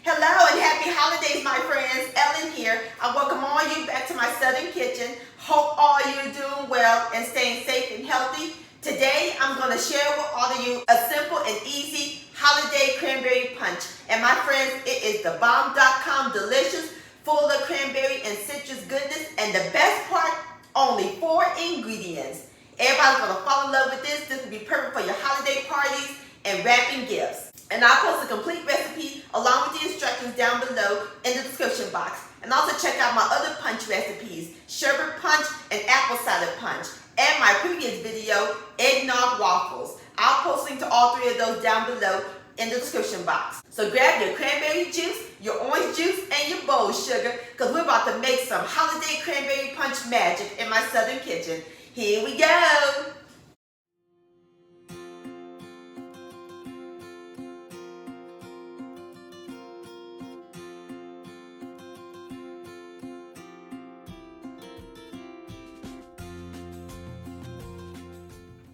Hello and happy holidays, my friends. Ellen here. I welcome all you back to my Southern kitchen. Hope all you're doing well and staying safe and healthy. Today, I'm going to share with all of you a simple and easy holiday cranberry punch. And my friends, it is the bomb.com delicious, full of cranberry and citrus goodness. And the best part, only 4 ingredients. Everybody's going to fall in love with this. This will be perfect for your holiday parties and wrapping gifts. And I'll post a complete recipe along with the instructions down below in the description box. And also check out my other punch recipes, sherbet punch and apple cider punch, and my previous video, eggnog waffles. I'll post links to all 3 of those down below in the description box. So grab your cranberry juice, your orange juice, and your bowl sugar, because we're about to make some holiday cranberry punch magic in my Southern kitchen. Here we go!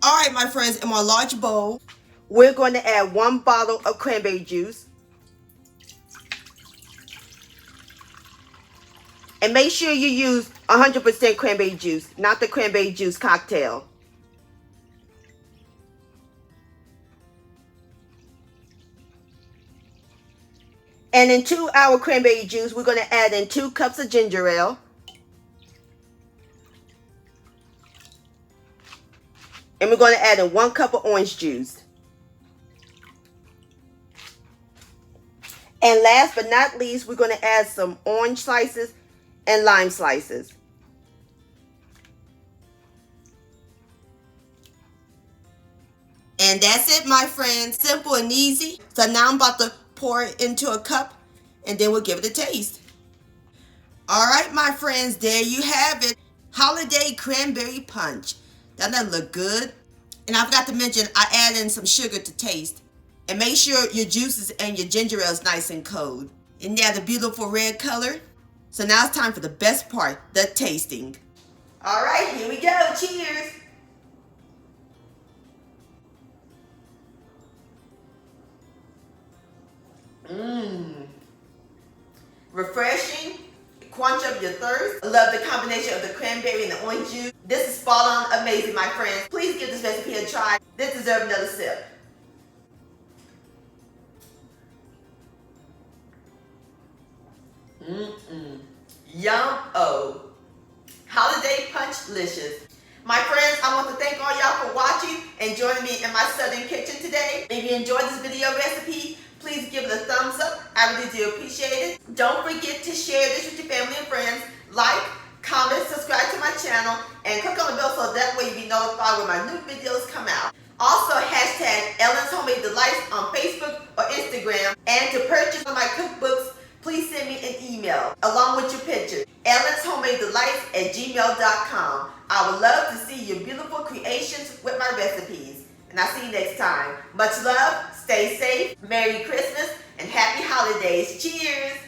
Alright, my friends, in my large bowl, we're going to add 1 bottle of cranberry juice. And make sure you use 100% cranberry juice, not the cranberry juice cocktail. And in 2 our cranberry juice, we're going to add in 2 cups of ginger ale. And we're going to add in 1 cup of orange juice. And last but not least, we're going to add some orange slices and lime slices. And that's it, my friends. Simple and easy. So now I'm about to pour it into a cup and then we'll give it a taste. Alright, my friends, there you have it. Holiday cranberry punch. Doesn't that look good? And I forgot to mention, I add in some sugar to taste. And make sure your juices and your ginger ale is nice and cold. Isn't that a beautiful red color? So now it's time for the best part, the tasting. All right, here we go. Cheers. Refreshing. Quench up your thirst. I love the combination of the cranberry and the orange juice. This is spot on amazing, my friends. Please give this recipe a try. This deserves another sip. Yum-o. Holiday punch-licious. My friends, I want to thank all y'all for watching and joining me in my Southern kitchen today. If you enjoyed this video recipe, please give it a thumbs up. I really do appreciate it. Don't forget to share this with your family and friends. Like, comment, subscribe to my channel, and click on the bell so that way you'll be notified when my new videos come out. Also, hashtag Ellen's Homemade Delights on Facebook or Instagram. And to purchase one of my cookbooks, please send me an email along with your picture. ellenshomemadedelights@gmail.com. I would love to see your beautiful creations with my recipes. And I'll see you next time. Much love, stay safe, Merry Christmas, and Happy Holidays. Cheers!